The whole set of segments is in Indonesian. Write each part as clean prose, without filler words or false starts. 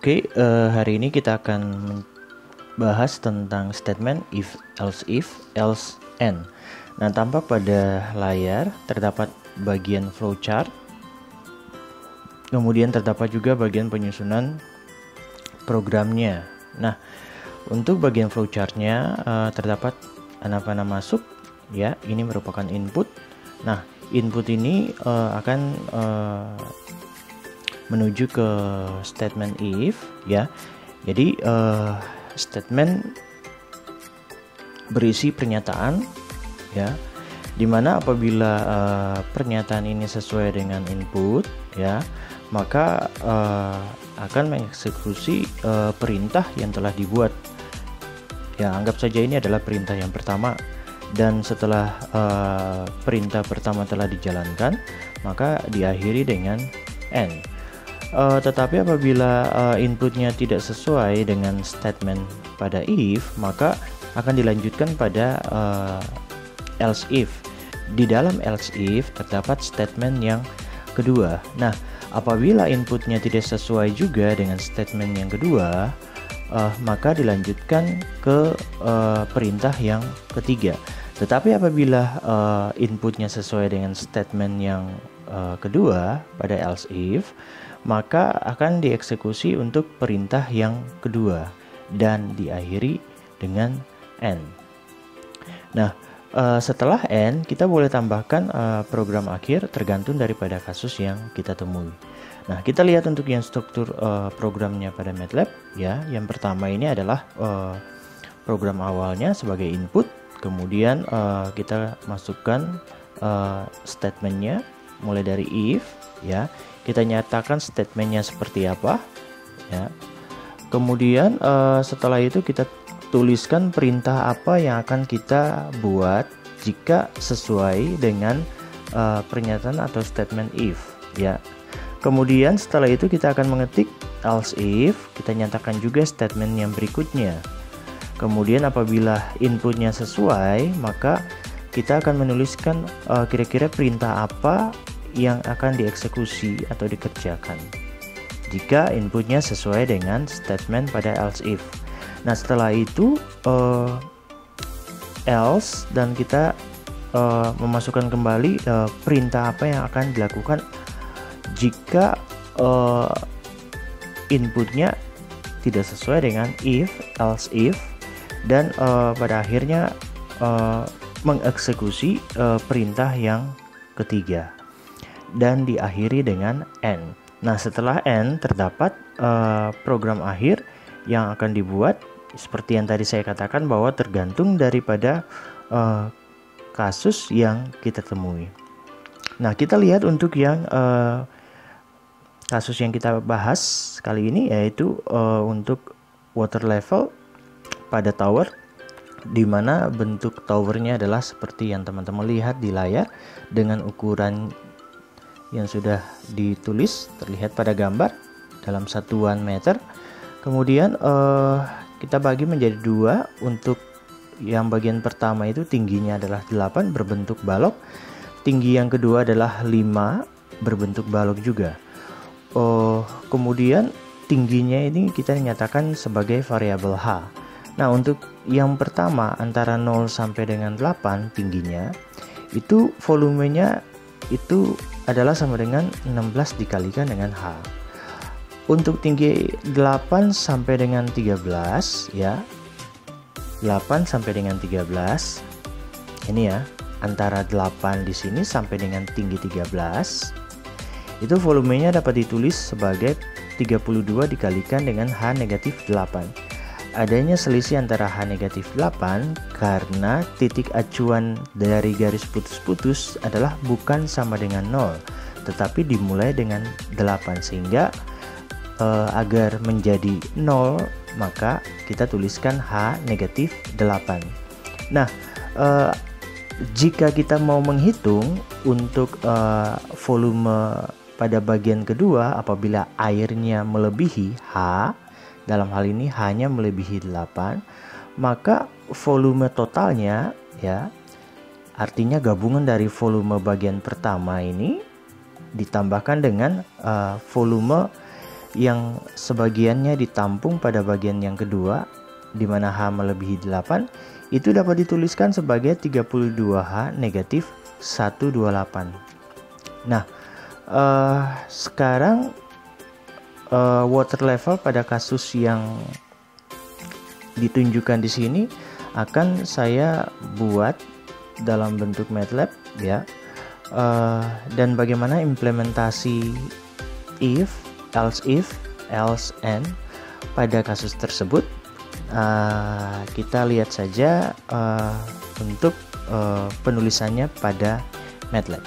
Oke, hari ini kita akan bahas tentang statement if, else, and. Nah, tampak pada layar terdapat bagian flowchart. Kemudian terdapat juga bagian penyusunan programnya. Nah, untuk bagian flowchartnya terdapat panah masuk, ya. Ini merupakan input. Nah, input ini akan menuju ke statement if, ya. Jadi statement berisi pernyataan, ya, dimana apabila pernyataan ini sesuai dengan input, ya, maka akan mengeksekusi perintah yang telah dibuat. Ya, anggap saja ini adalah perintah yang pertama, dan setelah perintah pertama telah dijalankan, maka diakhiri dengan end. Tetapi apabila inputnya tidak sesuai dengan statement pada if, maka akan dilanjutkan pada else if. Di dalam else if terdapat statement yang kedua. Nah, apabila inputnya tidak sesuai juga dengan statement yang kedua, maka dilanjutkan ke perintah yang ketiga. Tetapi apabila inputnya sesuai dengan statement yang kedua pada else if, maka akan dieksekusi untuk perintah yang kedua dan diakhiri dengan end. Nah, setelah end kita boleh tambahkan program akhir tergantung daripada kasus yang kita temui. Nah, kita lihat untuk yang struktur programnya pada MATLAB, ya. Yang pertama ini adalah program awalnya sebagai input, kemudian kita masukkan statementnya mulai dari if, ya. Kita nyatakan statementnya seperti apa, ya. Kemudian setelah itu kita tuliskan perintah apa yang akan kita buat jika sesuai dengan pernyataan atau statement if, ya. Kemudian setelah itu kita akan mengetik else if, kita nyatakan juga statement yang berikutnya. Kemudian apabila inputnya sesuai, maka kita akan menuliskan kira-kira perintah apa yang akan dieksekusi atau dikerjakan jika inputnya sesuai dengan statement pada else if. Nah, setelah itu else, dan kita memasukkan kembali perintah apa yang akan dilakukan jika inputnya tidak sesuai dengan if, else if, dan pada akhirnya mengeksekusi perintah yang ketiga dan diakhiri dengan end. Nah, setelah end terdapat program akhir yang akan dibuat seperti yang tadi saya katakan, bahwa tergantung daripada kasus yang kita temui. Nah, kita lihat untuk yang kasus yang kita bahas kali ini, yaitu untuk water level pada tower, di mana bentuk towernya adalah seperti yang teman-teman lihat di layar dengan ukuran yang sudah ditulis terlihat pada gambar dalam satuan meter. Kemudian kita bagi menjadi dua. Untuk yang bagian pertama itu tingginya adalah 8 berbentuk balok, tinggi yang kedua adalah 5 berbentuk balok juga. Kemudian tingginya ini kita nyatakan sebagai variabel h. Nah, untuk yang pertama antara 0 sampai dengan 8 tingginya, itu volumenya itu adalah sama dengan 16 dikalikan dengan H. Untuk tinggi 8 sampai dengan 13, ya. 8 sampai dengan 13. Ini ya, antara 8 di sini sampai dengan tinggi 13. Itu volumenya dapat ditulis sebagai 32 dikalikan dengan H negatif 8. Adanya selisih antara H negatif 8 karena titik acuan dari garis putus-putus adalah bukan sama dengan 0, tetapi dimulai dengan 8, sehingga agar menjadi 0 maka kita tuliskan H negatif 8. Nah, jika kita mau menghitung untuk volume pada bagian kedua, apabila airnya melebihi H, dalam hal ini hanya melebihi 8, maka volume totalnya, ya, artinya gabungan dari volume bagian pertama ini ditambahkan dengan volume yang sebagiannya ditampung pada bagian yang kedua, di mana H melebihi 8, itu dapat dituliskan sebagai 32H negatif 128. Nah, sekarang water level pada kasus yang ditunjukkan di sini akan saya buat dalam bentuk MATLAB ya. Dan bagaimana implementasi if, else and pada kasus tersebut, kita lihat saja untuk penulisannya pada MATLAB.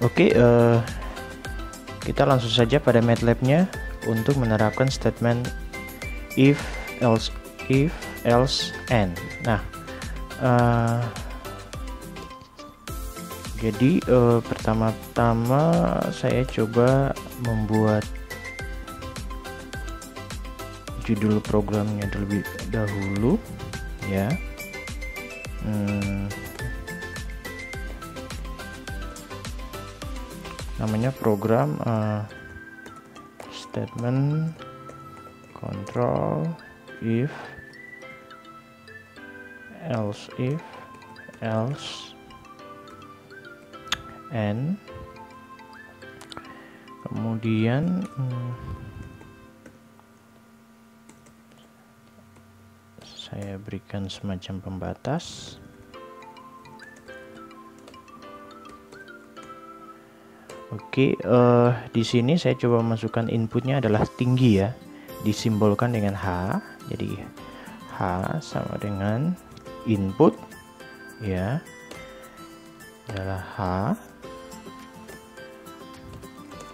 Oke, kita langsung saja pada MATLAB-nya untuk menerapkan statement if, else and. Nah, jadi pertama-tama saya coba membuat judul programnya terlebih dahulu ya. Namanya program statement control if, else and. Kemudian saya berikan semacam pembatas. Oke, di sini saya coba masukkan inputnya adalah tinggi ya, disimbolkan dengan H. Jadi H sama dengan input ya, adalah H.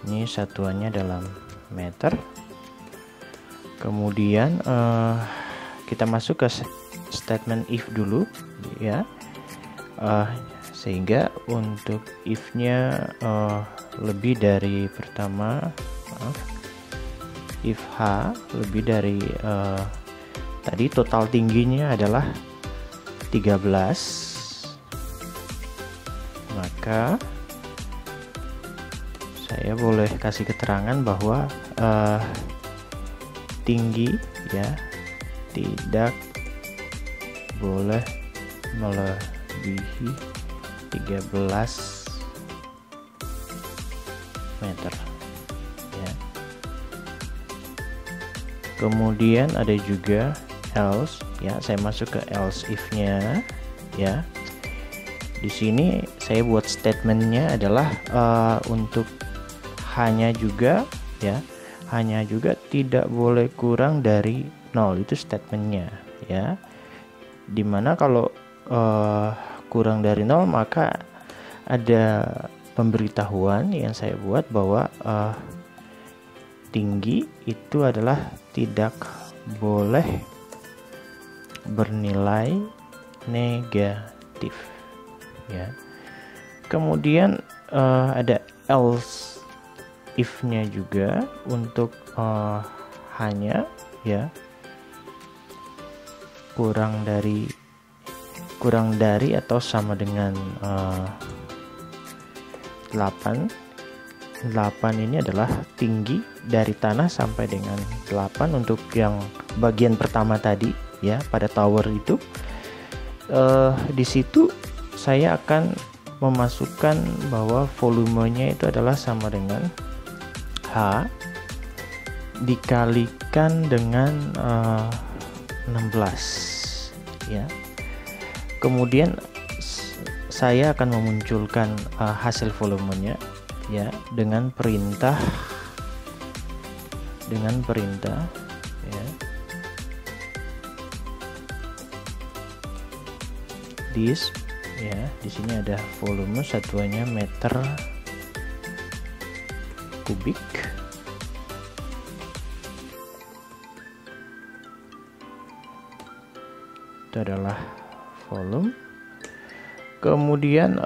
Ini satuannya dalam meter. Kemudian kita masuk ke statement if dulu ya, sehingga untuk if-nya lebih dari pertama, if H lebih dari tadi total tingginya adalah 13, maka saya boleh kasih keterangan bahwa tinggi ya tidak boleh melebihi 13 meter ya. Kemudian ada juga else ya, saya masuk ke else if-nya ya. Di sini saya buat statementnya adalah untuk hanya juga ya, hanya juga tidak boleh kurang dari 0, itu statementnya ya. Dimana kalau kurang dari 0 maka ada pemberitahuan yang saya buat bahwa tinggi itu adalah tidak boleh bernilai negatif ya. Kemudian ada else if-nya juga untuk hanya ya kurang dari atau sama dengan 8 ini adalah tinggi dari tanah sampai dengan 8 untuk yang bagian pertama tadi ya, pada tower itu. Di situ saya akan memasukkan bahwa volumenya itu adalah sama dengan H dikalikan dengan 16 ya. Kemudian saya akan memunculkan hasil volumenya ya dengan perintah ya, this ya. Di sini ada volume, satuannya meter kubik. Itu adalah volume. Kemudian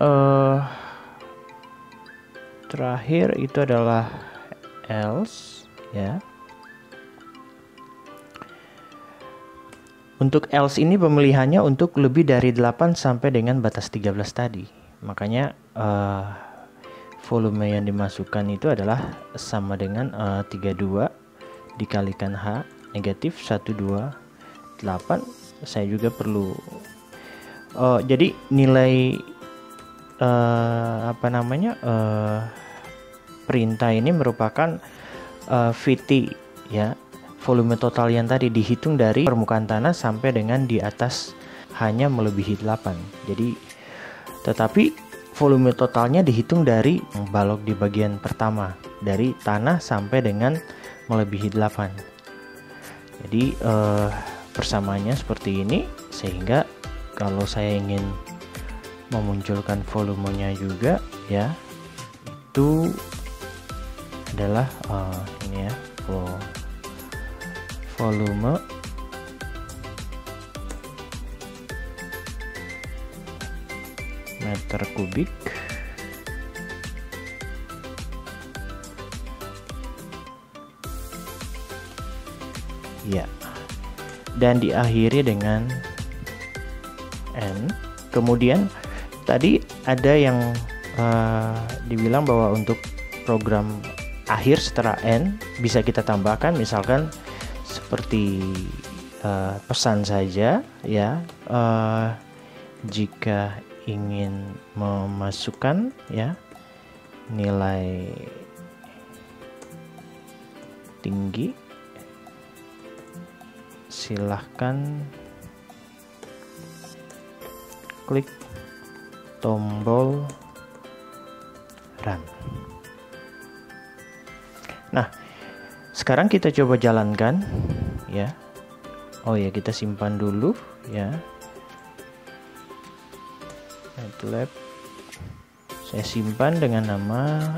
terakhir itu adalah else ya. Untuk else ini pemilihannya untuk lebih dari 8 sampai dengan batas 13 tadi. Makanya volume yang dimasukkan itu adalah sama dengan 32 dikalikan H negatif 128. Saya juga perlu jadi nilai perintah ini merupakan VT ya, volume total yang tadi dihitung dari permukaan tanah sampai dengan di atas hanya melebihi 8. Jadi tetapi volume totalnya dihitung dari balok di bagian pertama, dari tanah sampai dengan melebihi 8. Jadi persamaannya seperti ini, sehingga kalau saya ingin memunculkan volumenya juga ya, itu adalah ini ya, volume meter kubik ya, dan diakhiri dengan N. Kemudian tadi ada yang dibilang bahwa untuk program akhir setelah N bisa kita tambahkan, misalkan seperti pesan saja ya, jika ingin memasukkan ya nilai tinggi, silahkan klik tombol run. Nah, sekarang kita coba jalankan ya. Oh ya, kita simpan dulu ya. MATLAB saya simpan dengan nama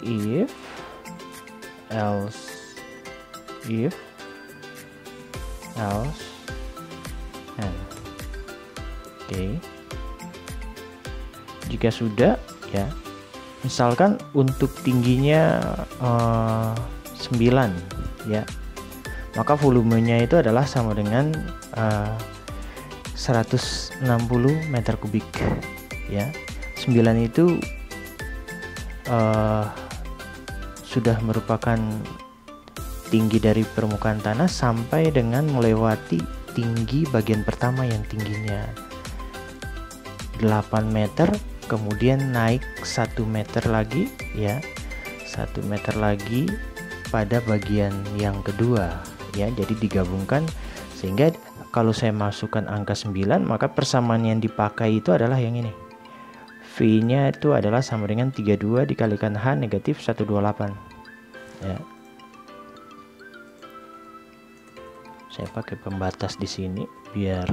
if else and. Oke. Jika sudah ya, misalkan untuk tingginya 9 ya, maka volumenya itu adalah sama dengan 160 meter kubik ya. 9 itu sudah merupakan tinggi dari permukaan tanah sampai dengan melewati tinggi bagian pertama yang tingginya 8 meter, kemudian naik 1 meter lagi ya, 1 meter lagi pada bagian yang kedua ya. Jadi digabungkan, sehingga kalau saya masukkan angka 9, maka persamaan yang dipakai itu adalah yang ini. V nya itu adalah sama dengan 32 dikalikan H negatif 128 ya. Saya pakai pembatas di sini biar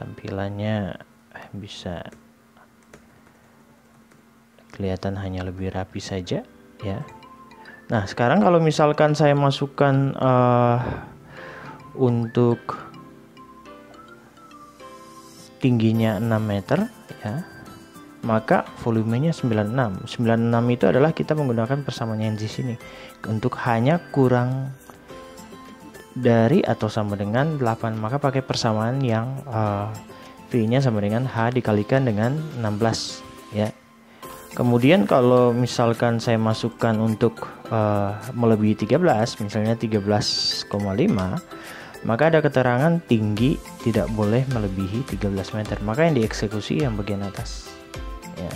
tampilannya bisa kelihatan hanya lebih rapi saja ya. Nah, sekarang kalau misalkan saya masukkan untuk tingginya 6 meter ya, maka volumenya 96. 96 itu adalah kita menggunakan persamaan yang di sini untuk hanya kurang dari atau sama dengan 8, maka pakai persamaan yang V nya sama dengan H dikalikan dengan 16 ya. Kemudian kalau misalkan saya masukkan untuk melebihi 13, misalnya 13,5, maka ada keterangan tinggi tidak boleh melebihi 13 meter, maka yang dieksekusi yang bagian atas ya.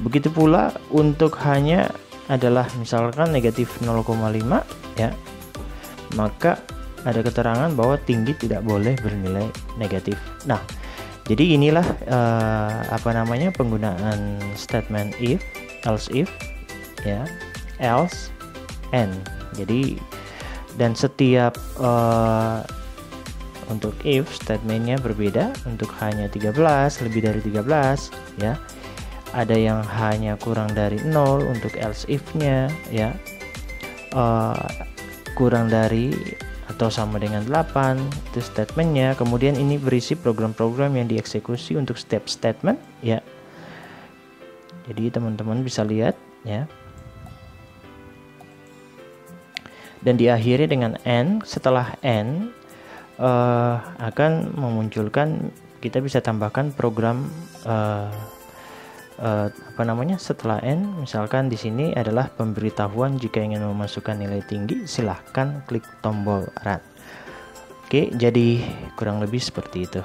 Begitu pula untuk hanya adalah misalkan negatif 0,5 ya, maka ada keterangan bahwa tinggi tidak boleh bernilai negatif. Nah, jadi inilah penggunaan statement if, else if ya, else and. Jadi dan setiap untuk if statementnya berbeda. Untuk hanya 13, lebih dari 13 ya, ada yang hanya kurang dari 0 untuk else if nya ya, kurang dari atau sama dengan 8 itu statementnya. Kemudian ini berisi program-program yang dieksekusi untuk step statement ya. Jadi teman-teman bisa lihat ya. Dan diakhiri dengan N. Setelah N akan memunculkan, kita bisa tambahkan program setelah N, misalkan di sini adalah pemberitahuan jika ingin memasukkan nilai tinggi, silahkan klik tombol run. Oke, jadi kurang lebih seperti itu.